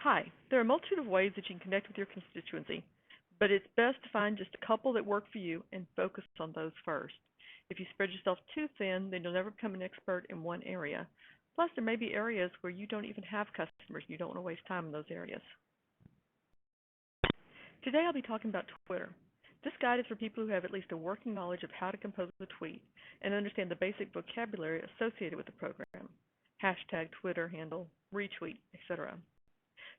Hi, there are a multitude of ways that you can connect with your constituency, but it's best to find just a couple that work for you and focus on those first. If you spread yourself too thin, then you'll never become an expert in one area. Plus, there may be areas where you don't even have customers and you don't want to waste time in those areas. Today I'll be talking about Twitter. This guide is for people who have at least a working knowledge of how to compose a tweet and understand the basic vocabulary associated with the program. Hashtag, Twitter handle, retweet, etc.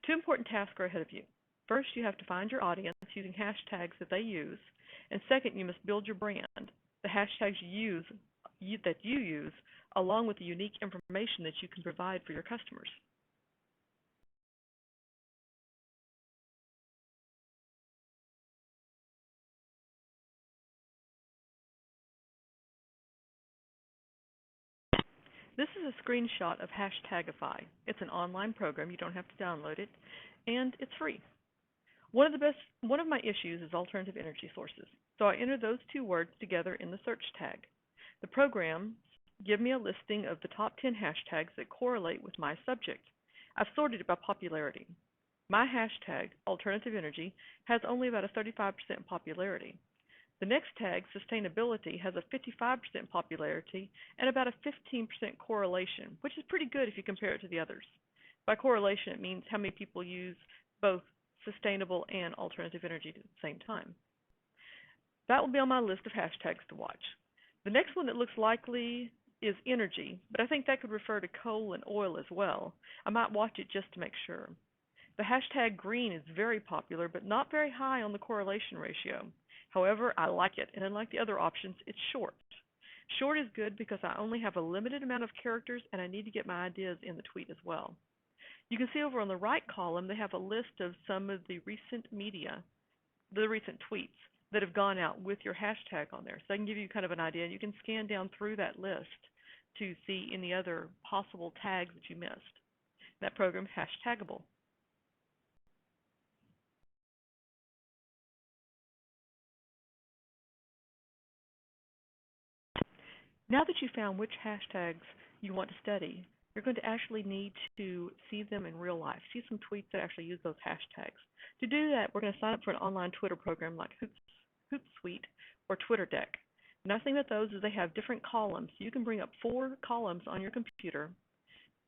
Two important tasks are ahead of you. First, you have to find your audience using hashtags that they use, and second, you must build your brand, the hashtags that you use, along with the unique information that you can provide for your customers. This is a screenshot of Hashtagify. It's an online program. You don't have to download it, and it's free. One of my issues is alternative energy sources, so I enter those two words together in the search tag. The program gives me a listing of the top 10 hashtags that correlate with my subject. I've sorted it by popularity. My hashtag, alternative energy, has only about a 35% popularity. The next tag, sustainability, has a 55% popularity and about a 15% correlation, which is pretty good if you compare it to the others. By correlation, it means how many people use both sustainable and alternative energy at the same time. That will be on my list of hashtags to watch. The next one that looks likely is energy, but I think that could refer to coal and oil as well. I might watch it just to make sure. The hashtag green is very popular, but not very high on the correlation ratio. However, I like it, and unlike the other options, it's short. Short is good because I only have a limited amount of characters and I need to get my ideas in the tweet as well. You can see over on the right column, they have a list of some of the recent tweets that have gone out with your hashtag on there. So I can give you kind of an idea. You can scan down through that list to see any other possible tags that you missed. That program is Hashtagable. Now that you've found which hashtags you want to study, you're going to actually need to see them in real life, see some tweets that actually use those hashtags. To do that, we're going to sign up for an online Twitter program like Hootsuite or TwitterDeck. Nice thing about those is they have different columns. You can bring up 4 columns on your computer,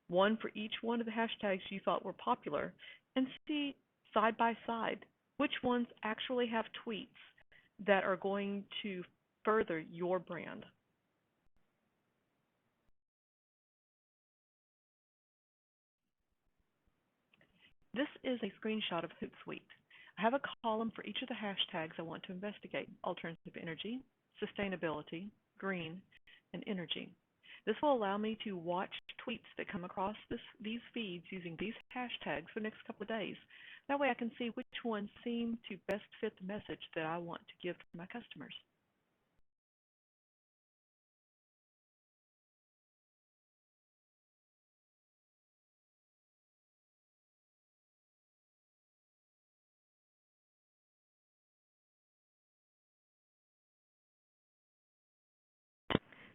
one for each one of the hashtags you thought were popular, and see side by side which ones actually have tweets that are going to further your brand. This is a screenshot of Hootsuite. I have a column for each of the hashtags I want to investigate: alternative energy, sustainability, green, and energy. This will allow me to watch tweets that come across these feeds using these hashtags for the next couple of days. That way I can see which ones seem to best fit the message that I want to give to my customers.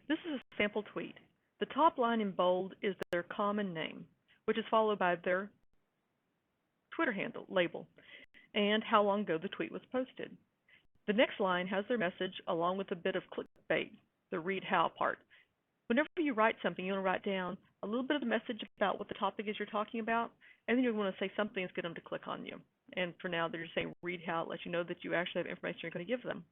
This is a sample tweet. The top line in bold is their common name, which is followed by their Twitter handle label and how long ago the tweet was posted. The next line has their message along with a bit of clickbait, the read how part. Whenever you write something, you want to write down a little bit of the message about what the topic is you're talking about, and then you want to say something that's get them to click on you. And for now, they're just saying read how, it lets you know that you actually have information you're going to give them.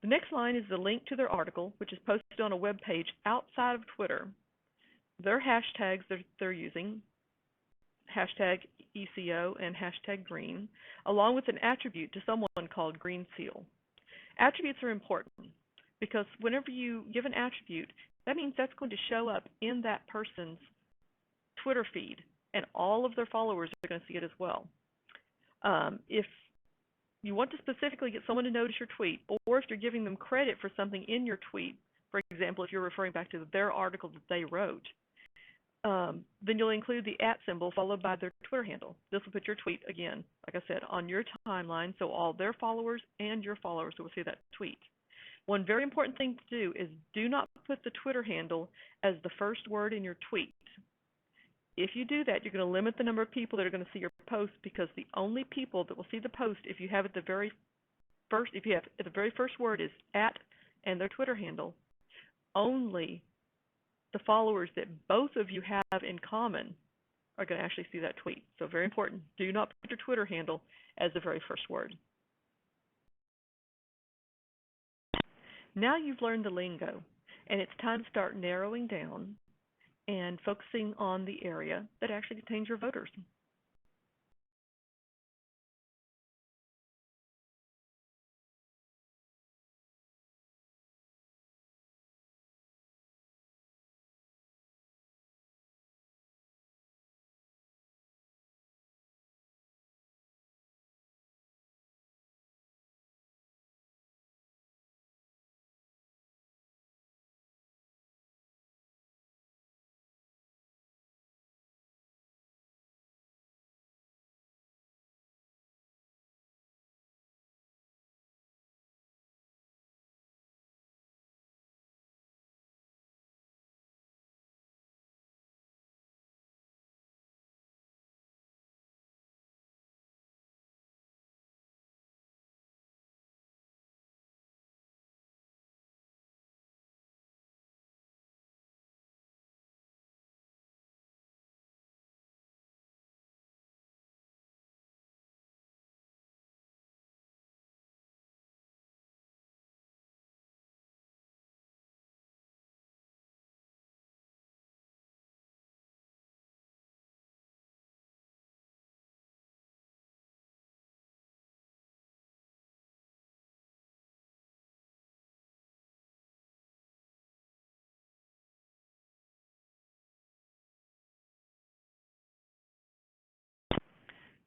The next line is the link to their article, which is posted on a web page outside of Twitter. Their hashtags that they're using, hashtag ECO and hashtag green, along with an attribute to someone called Green Seal. Attributes are important because whenever you give an attribute, that means that's going to show up in that person's Twitter feed, and all of their followers are going to see it as well. If you want to specifically get someone to notice your tweet, or if you're giving them credit for something in your tweet, for example, if you're referring back to their article that they wrote, then you'll include the @ symbol followed by their Twitter handle. This will put your tweet, again, like I said, on your timeline, so all their followers and your followers will see that tweet. One very important thing to do is do not put the Twitter handle as the first word in your tweet. If you do that, you're going to limit the number of people that are going to see your post, because the only people that will see the post, if you have at the very first, if you have the very first word is at and their Twitter handle, only the followers that both of you have in common are going to actually see that tweet. So very important. Do not put your Twitter handle as the very first word. Now you've learned the lingo, and it's time to start narrowing down and focusing on the area that actually contains your voters.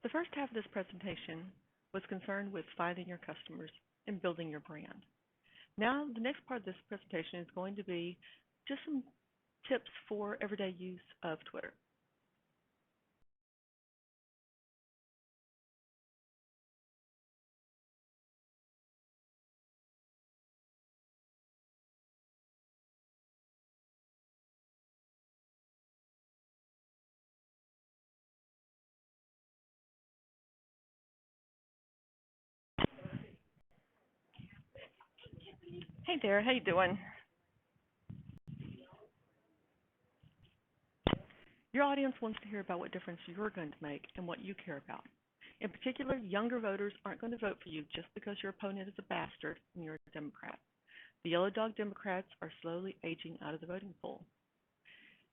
The first half of this presentation was concerned with finding your customers and building your brand. Now, the next part of this presentation is going to be just some tips for everyday use of Twitter. Hey there, how you doing? Your audience wants to hear about what difference you're going to make and what you care about. In particular, younger voters aren't going to vote for you just because your opponent is a bastard and you're a Democrat. The Yellow Dog Democrats are slowly aging out of the voting pool.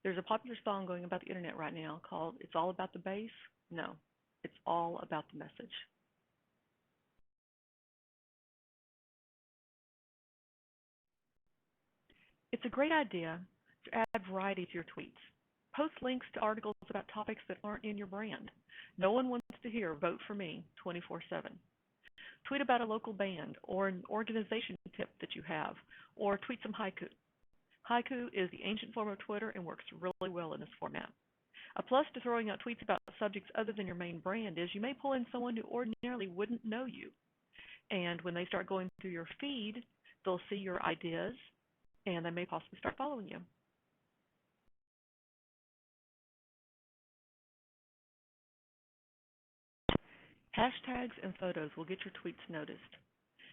There's a popular song going about the internet right now called "It's All About the Base." No, it's all about the message. It's a great idea to add variety to your tweets. Post links to articles about topics that aren't in your brand. No one wants to hear "vote for me" 24/7. Tweet about a local band or an organization tip that you have, or tweet some haiku. Haiku is the ancient form of Twitter and works really well in this format. A plus to throwing out tweets about subjects other than your main brand is you may pull in someone who ordinarily wouldn't know you. And when they start going through your feed, they'll see your ideas and they may possibly start following you. Hashtags and photos will get your tweets noticed.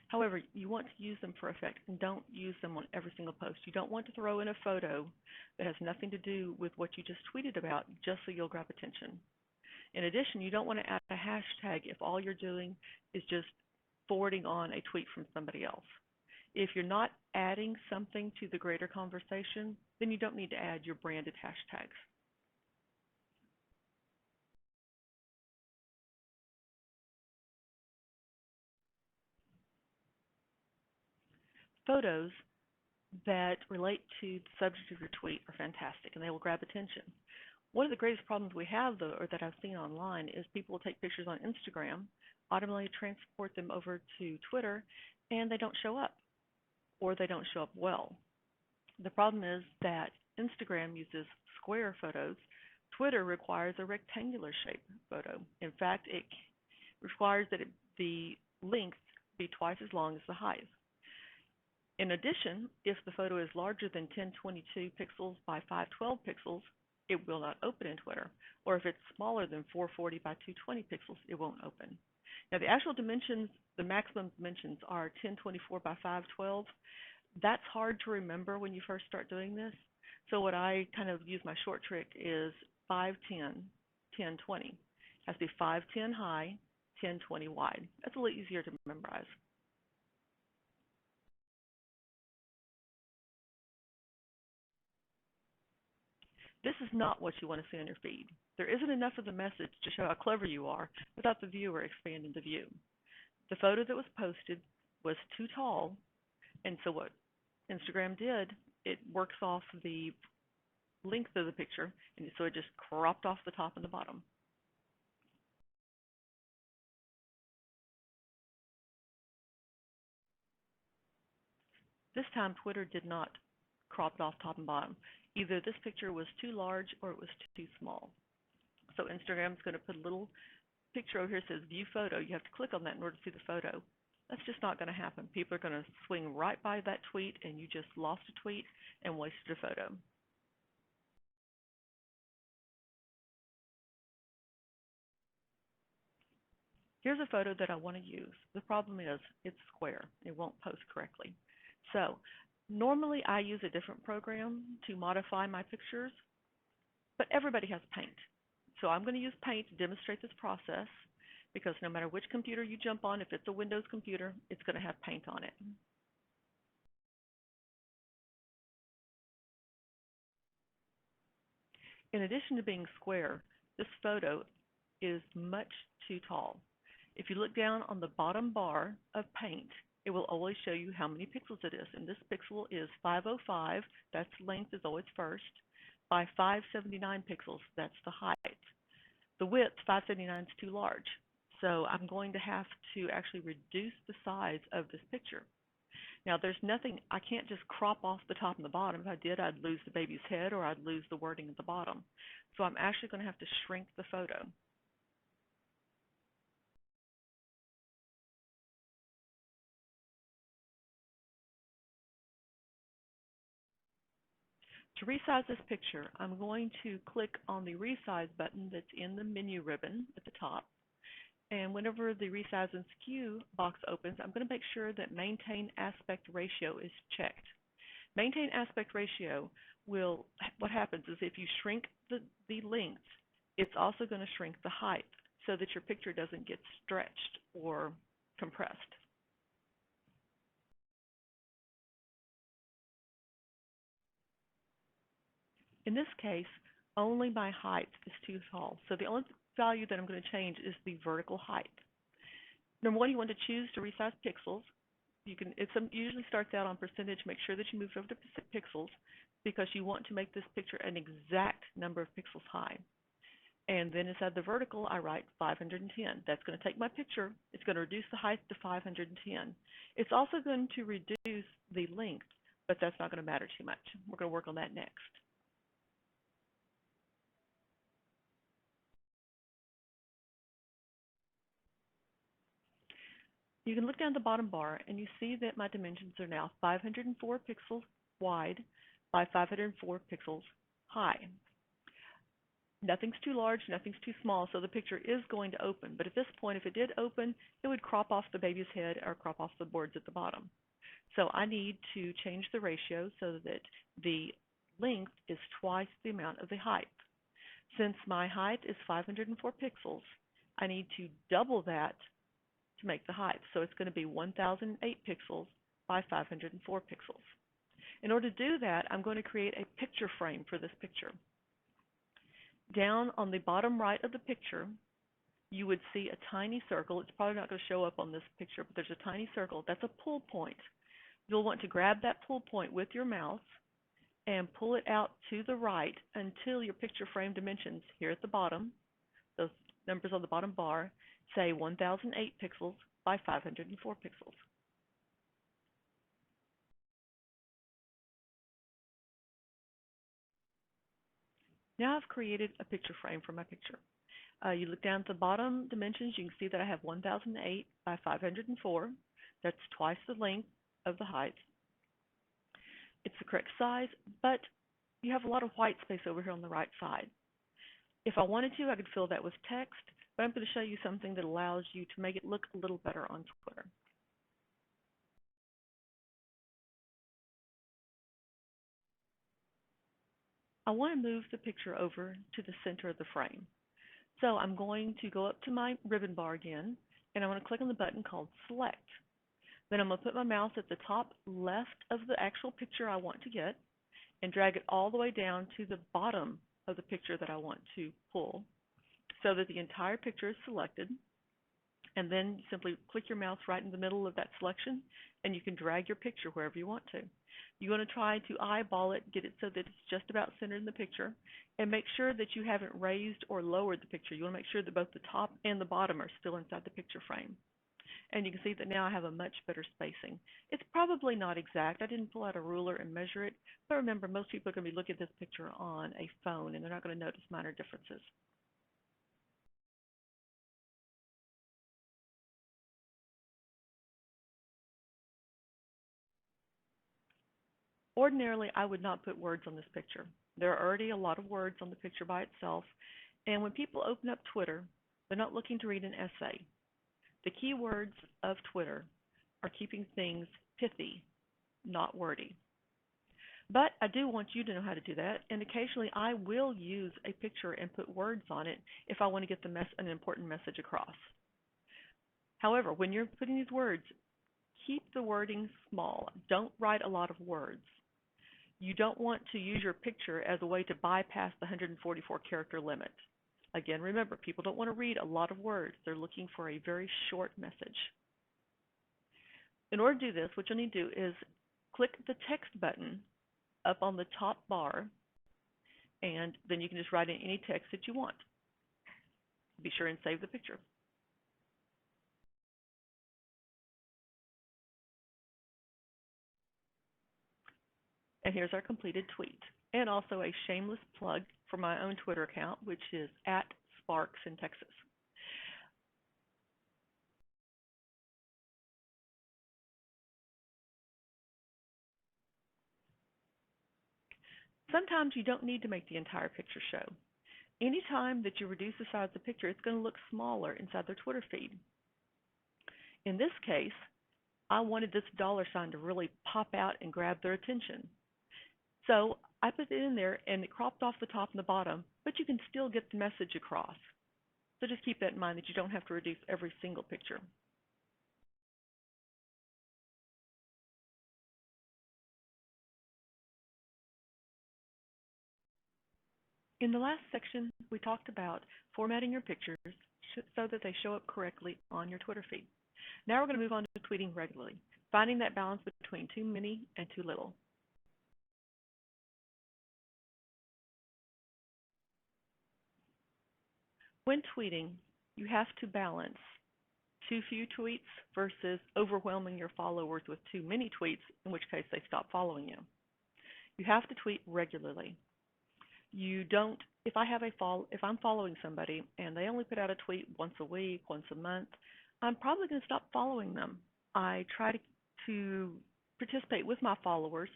However, you want to use them for effect and don't use them on every single post. You don't want to throw in a photo that has nothing to do with what you just tweeted about just so you'll grab attention. In addition, you don't want to add a hashtag if all you're doing is just forwarding on a tweet from somebody else. If you're not adding something to the greater conversation, then you don't need to add your branded hashtags. Photos that relate to the subject of your tweet are fantastic and they will grab attention. One of the greatest problems we have, though, or that I've seen online, is people will take pictures on Instagram, automatically transport them over to Twitter, and they don't show up, or they don't show up well. The problem is that Instagram uses square photos. Twitter requires a rectangular shaped photo. In fact, it requires that the length be twice as long as the height. In addition, if the photo is larger than 1022 pixels by 512 pixels, it will not open in Twitter. Or if it's smaller than 440 by 220 pixels, it won't open. Now the actual dimensions, the maximum dimensions are 1024 by 512. That's hard to remember when you first start doing this. So what I kind of use my short trick is 510, 1020. It has to be 510 high, 1020 wide. That's a little easier to memorize. This is not what you want to see on your feed. There isn't enough of the message to show how clever you are without the viewer expanding the view. The photo that was posted was too tall, and so what Instagram did, it works off the length of the picture, and so it just cropped off the top and the bottom. This time, Twitter did not crop it off top and bottom. Either this picture was too large or it was too small. So Instagram's going to put a little picture over here that says View Photo. You have to click on that in order to see the photo. That's just not going to happen. People are going to swing right by that tweet, and you just lost a tweet and wasted a photo. Here's a photo that I want to use. The problem is it's square. It won't post correctly. So normally I use a different program to modify my pictures, but everybody has Paint. So I'm going to use Paint to demonstrate this process because no matter which computer you jump on, if it's a Windows computer, it's going to have Paint on it. In addition to being square, this photo is much too tall. If you look down on the bottom bar of Paint, it will always show you how many pixels it is. And this pixel is 505, that's length is always first, by 579 pixels, that's the height. The width, 579, is too large. So I'm going to have to actually reduce the size of this picture. Now there's nothing, I can't just crop off the top and the bottom. If I did, I'd lose the baby's head or I'd lose the wording at the bottom. So I'm actually going to have to shrink the photo. To resize this picture, I'm going to click on the Resize button that's in the menu ribbon at the top. And whenever the Resize and Skew box opens, I'm going to make sure that Maintain Aspect Ratio is checked. Maintain Aspect Ratio will, what happens is if you shrink the length, it's also going to shrink the height so that your picture doesn't get stretched or compressed. In this case, only my height is too tall. So the only value that I'm going to change is the vertical height. Number one, you want to choose to resize pixels. You can, it usually starts out on percentage. Make sure that you move over to pixels because you want to make this picture an exact number of pixels high. And then inside the vertical, I write 510. That's going to take my picture. It's going to reduce the height to 510. It's also going to reduce the length, but that's not going to matter too much. We're going to work on that next. You can look down the bottom bar and you see that my dimensions are now 504 pixels wide by 504 pixels high. Nothing's too large, nothing's too small, so the picture is going to open. But at this point, if it did open, it would crop off the baby's head or crop off the boards at the bottom. So I need to change the ratio so that the length is twice the amount of the height. Since my height is 504 pixels, I need to double that to make the height. So it's going to be 1008 pixels by 504 pixels. In order to do that, I'm going to create a picture frame for this picture. Down on the bottom right of the picture, you would see a tiny circle. It's probably not going to show up on this picture, but there's a tiny circle. That's a pull point. You'll want to grab that pull point with your mouse and pull it out to the right until your picture frame dimensions here at the bottom, those numbers on the bottom bar, say 1008 pixels by 504 pixels. Now I've created a picture frame for my picture. You look down at the bottom dimensions, you can see that I have 1008 by 504. That's twice the length of the height. It's the correct size, but you have a lot of white space over here on the right side. If I wanted to, I could fill that with text, but I'm going to show you something that allows you to make it look a little better on Twitter. I want to move the picture over to the center of the frame. So I'm going to go up to my ribbon bar again, and I'm going to click on the button called Select. Then I'm going to put my mouse at the top left of the actual picture I want to get and drag it all the way down to the bottom of the picture that I want to pull so that the entire picture is selected. And then simply click your mouse right in the middle of that selection, and you can drag your picture wherever you want to. You want to try to eyeball it, get it so that it's just about centered in the picture, and make sure that you haven't raised or lowered the picture. You want to make sure that both the top and the bottom are still inside the picture frame. And you can see that now I have a much better spacing. It's probably not exact. I didn't pull out a ruler and measure it, but remember, most people are going to be looking at this picture on a phone, and they're not going to notice minor differences. Ordinarily, I would not put words on this picture. There are already a lot of words on the picture by itself, and when people open up Twitter, they're not looking to read an essay. The key words of Twitter are keeping things pithy, not wordy. But I do want you to know how to do that, and occasionally I will use a picture and put words on it if I want to get an important message across. However, when you're putting these words, keep the wording small. Don't write a lot of words. You don't want to use your picture as a way to bypass the 144 character limit. Again, remember, people don't want to read a lot of words. They're looking for a very short message. In order to do this, what you'll need to do is click the text button up on the top bar, and then you can just write in any text that you want. Be sure and save the picture. And here's our completed tweet, and also a shameless plug for my own Twitter account, which is @Sparks in Texas. Sometimes you don't need to make the entire picture show. Anytime that you reduce the size of the picture, it's going to look smaller inside their Twitter feed. In this case, I wanted this $sign to really pop out and grab their attention. So I put it in there, and it cropped off the top and the bottom, but you can still get the message across. So just keep that in mind that you don't have to reduce every single picture. In the last section, we talked about formatting your pictures so that they show up correctly on your Twitter feed. Now we're going to move on to tweeting regularly, finding that balance between too many and too little. When tweeting, you have to balance too few tweets versus overwhelming your followers with too many tweets, in which case they stop following you. You have to tweet regularly. You don't, if I'm following somebody and they only put out a tweet once a week, once a month, I'm probably going to stop following them. I try to participate with my followers,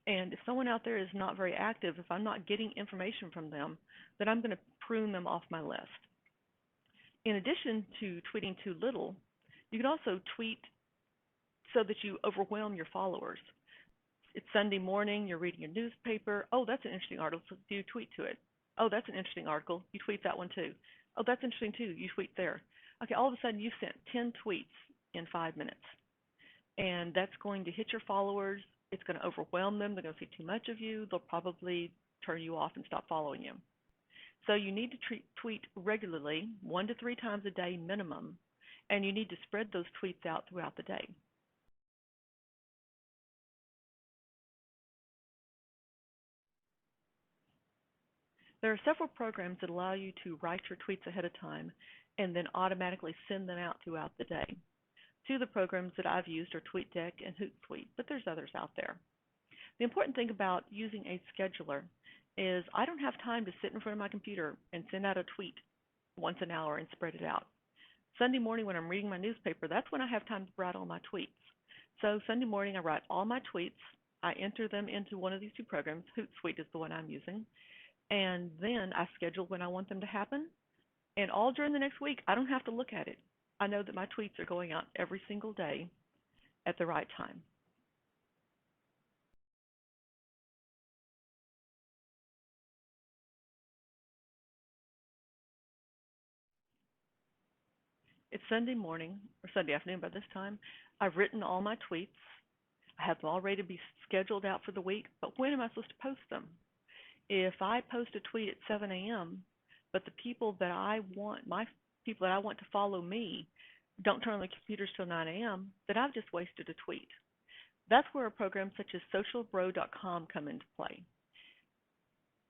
and if someone out there is not very active, if I'm not getting information from them, then I'm going to prune them off my list. In addition to tweeting too little, you can also tweet so that you overwhelm your followers. It's Sunday morning, you're reading your newspaper. Oh, that's an interesting article. So you tweet to it. Oh, that's an interesting article. You tweet that one too. Oh, that's interesting too. You tweet there. Okay, all of a sudden you've sent 10 tweets in 5 minutes. And that's going to hit your followers. It's going to overwhelm them. They're going to see too much of you. They'll probably turn you off and stop following you. So you need to tweet regularly, 1 to 3 times a day minimum, and you need to spread those tweets out throughout the day. There are several programs that allow you to write your tweets ahead of time and then automatically send them out throughout the day. Two of the programs that I've used are TweetDeck and Hootsuite, but there's others out there. The important thing about using a scheduler is I don't have time to sit in front of my computer and send out a tweet once an hour and spread it out. Sunday morning when I'm reading my newspaper, that's when I have time to write all my tweets. So Sunday morning I write all my tweets, I enter them into one of these two programs. Hootsuite is the one I'm using. And then I schedule when I want them to happen. And all during the next week, I don't have to look at it. I know that my tweets are going out every single day at the right time. It's Sunday morning or Sunday afternoon by this time. I've written all my tweets. I have them all ready to be scheduled out for the week, but when am I supposed to post them? If I post a tweet at 7 a.m., but the people that I want, my people that I want to follow me, don't turn on their computers till 9 a.m., then I've just wasted a tweet. That's where a program such as socialbro.com come into play.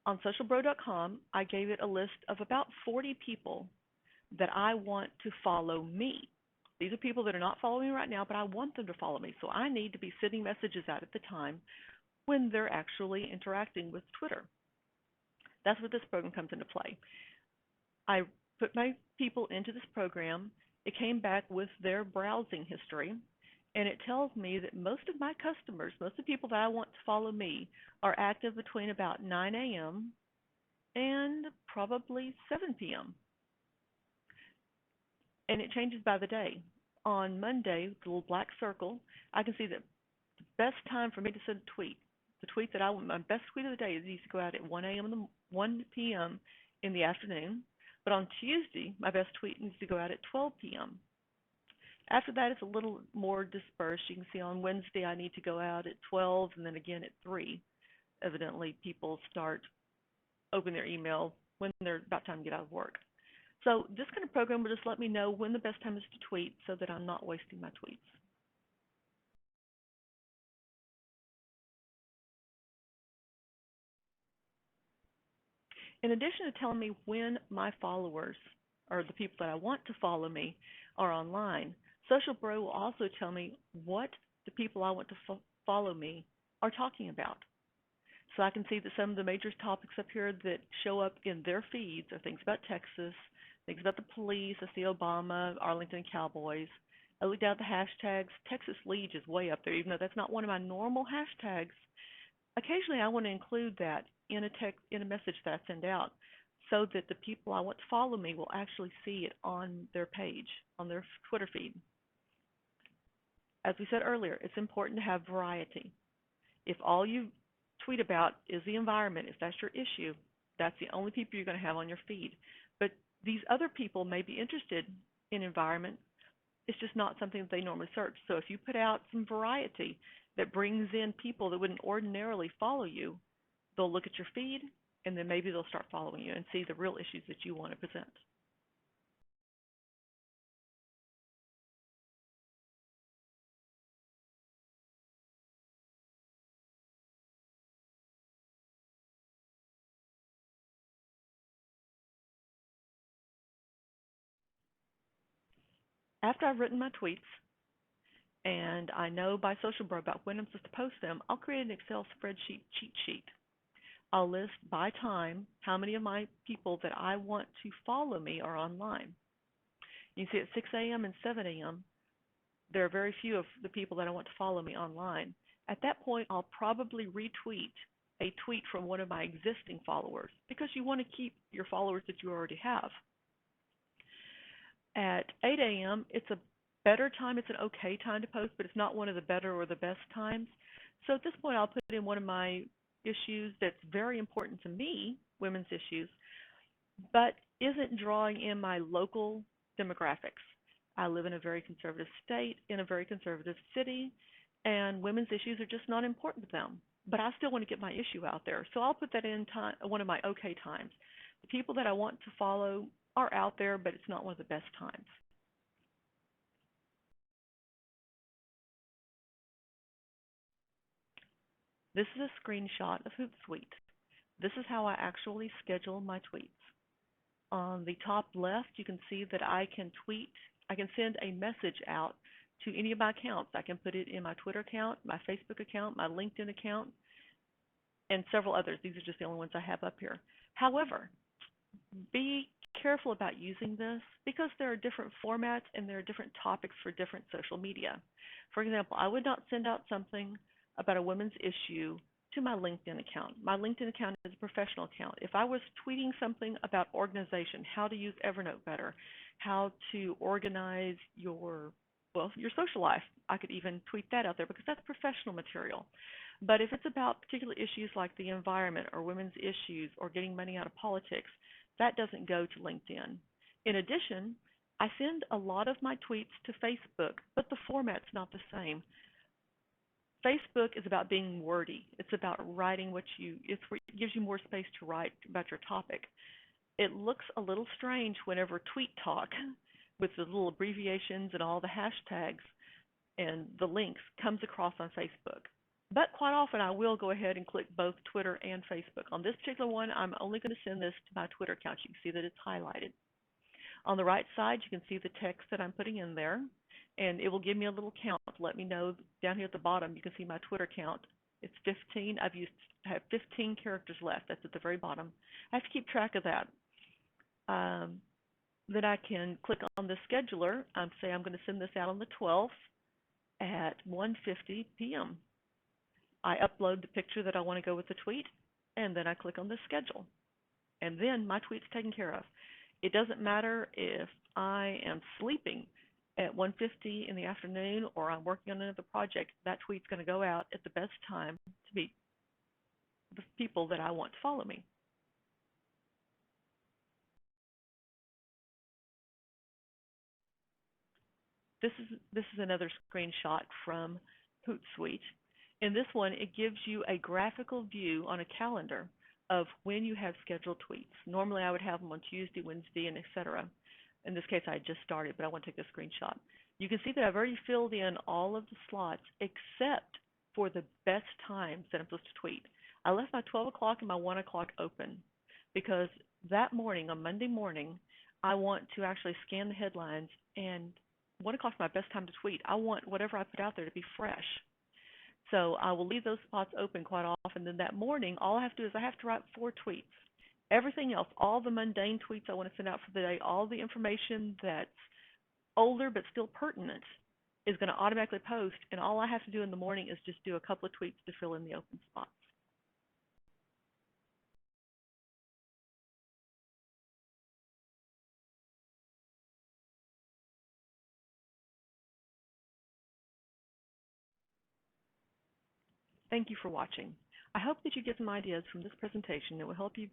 On socialbro.com, I gave it a list of about 40 people that I want to follow me. These are people that are not following me right now, but I want them to follow me. So I need to be sending messages out at the time when they're actually interacting with Twitter. That's where this program comes into play. I put my people into this program. It came back with their browsing history, and it tells me that most of my customers, most of the people that I want to follow me, are active between about 9 a.m. and probably 7 p.m. And it changes by the day. On Monday, the little black circle, I can see that the best time for me to send a tweet, the tweet that I want, my best tweet of the day, is needs to go out at 1 a.m. in the 1 p.m. in the afternoon. But on Tuesday, my best tweet needs to go out at 12 p.m. After that, it's a little more dispersed. You can see on Wednesday, I need to go out at 12 and then again at 3. Evidently, people start opening their email when they're about time to get out of work. So this kind of program will just let me know when the best time is to tweet so that I'm not wasting my tweets. In addition to telling me when my followers, or the people that I want to follow me, are online, Social Bro will also tell me what the people I want to follow me are talking about. So I can see that some of the major topics up here that show up in their feeds are things about Texas, things about the police. I see Obama, Arlington Cowboys. I look down at the hashtags. Texas League is way up there, even though that's not one of my normal hashtags. Occasionally, I want to include that in a message that I send out, so that the people I want to follow me will actually see it on their page, on their Twitter feed. As we said earlier, it's important to have variety. If all you tweet about is the environment, if that's your issue, that's the only people you're going to have on your feed. But these other people may be interested in environment. It's just not something that they normally search. So if you put out some variety that brings in people that wouldn't ordinarily follow you, they'll look at your feed and then maybe they'll start following you and see the real issues that you want to present. After I've written my tweets and I know by Social Bro about when I'm supposed to post them, I'll create an Excel spreadsheet cheat sheet. I'll list by time how many of my people that I want to follow me are online. You can see at 6 a.m. and 7 a.m., there are very few of the people that I want to follow me online. At that point, I'll probably retweet a tweet from one of my existing followers because you want to keep your followers that you already have. At 8 a.m., it's a better time. It's an okay time to post, but it's not one of the better or the best times. So at this point, I'll put in one of my issues that's very important to me, women's issues, but isn't drawing in my local demographics. I live in a very conservative state, in a very conservative city, and women's issues are just not important to them. But I still want to get my issue out there. So I'll put that in one of my okay times. The people that I want to follow are out there, but it's not one of the best times. This is a screenshot of Hootsuite. This is how I actually schedule my tweets. On the top left, you can see that I can send a message out to any of my accounts. I can put it in my Twitter account, my Facebook account, my LinkedIn account, and several others. These are just the only ones I have up here. However, be careful about using this because there are different formats and there are different topics for different social media. For example, I would not send out something about a women's issue to my LinkedIn account. My LinkedIn account is a professional account. If I was tweeting something about organization, how to use Evernote better, how to organize your social life, I could even tweet that out there because that's professional material. But if it's about particular issues like the environment or women's issues or getting money out of politics, that doesn't go to LinkedIn. In addition, I send a lot of my tweets to Facebook, but the format's not the same. Facebook is about being wordy. It's about writing it gives you more space to write about your topic. It looks a little strange whenever Tweet Talk, with the little abbreviations and all the hashtags and the links, comes across on Facebook. But quite often I will go ahead and click both Twitter and Facebook. On this particular one, I'm only going to send this to my Twitter account. You can see that it's highlighted. On the right side, you can see the text that I'm putting in there, and it will give me a little count to let me know. Down here at the bottom, you can see my Twitter count. It's 15. I have 15 characters left. That's at the very bottom. I have to keep track of that. Then I can click on the scheduler and say I'm going to send this out on the 12th at 1:50 p.m. I upload the picture that I want to go with the tweet, and then I click on the schedule. And then my tweet's taken care of. It doesn't matter if I am sleeping at 1:50 in the afternoon or I'm working on another project. That tweet's going to go out at the best time to meet the people that I want to follow me. This is another screenshot from Hootsuite. In this one, it gives you a graphical view on a calendar of when you have scheduled tweets. Normally, I would have them on Tuesday, Wednesday, and etc. In this case, I just started, but I want to take a screenshot. You can see that I've already filled in all of the slots except for the best times that I'm supposed to tweet. I left my 12 o'clock and my 1 o'clock open because that morning, on Monday morning, I want to actually scan the headlines, and 1 o'clock is my best time to tweet. I want whatever I put out there to be fresh. So I will leave those spots open quite often. Then that morning, all I have to do is I have to write 4 tweets. Everything else, all the mundane tweets I want to send out for the day, all the information that's older but still pertinent is going to automatically post, and all I have to do in the morning is just do a couple of tweets to fill in the open spots. Thank you for watching. I hope that you get some ideas from this presentation that will help you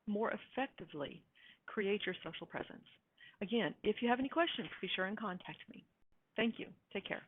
more effectively create your social presence. Again, if you have any questions, be sure and contact me. Thank you. Take care.